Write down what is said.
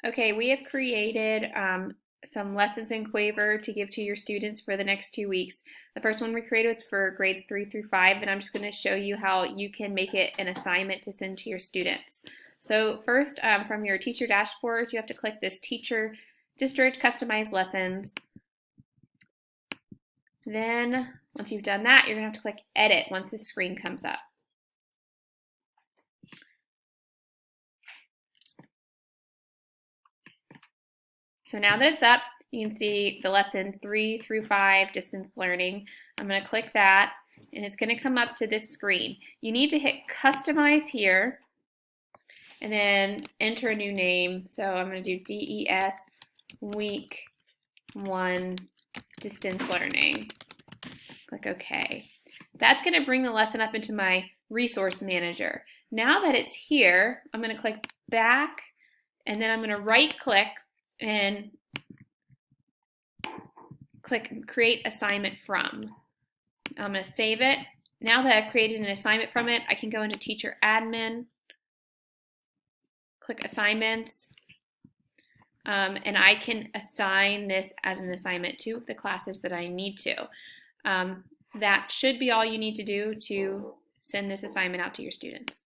Okay, we have created some lessons in Quaver to give to your students for the next 2 weeks. The first one we created was for grades 3 through 5, and I'm just going to show you how you can make it an assignment to send to your students. So first, from your teacher dashboard, you have to click this Teacher District Customized Lessons. Then, once you've done that, you're going to have to click Edit once this screen comes up. So now that it's up, you can see the lesson 3 through 5, distance learning. I'm going to click that, and it's going to come up to this screen. You need to hit customize here, and then enter a new name. So I'm going to do DES week 1 distance learning. Click OK. That's going to bring the lesson up into my resource manager. Now that it's here, I'm going to click back, and then I'm going to right click and click create assignment from. I'm going to save it. Now that I've created an assignment from it, I can go into teacher admin, click assignments, and I can assign this as an assignment to the classes that I need to. That should be all you need to do to send this assignment out to your students.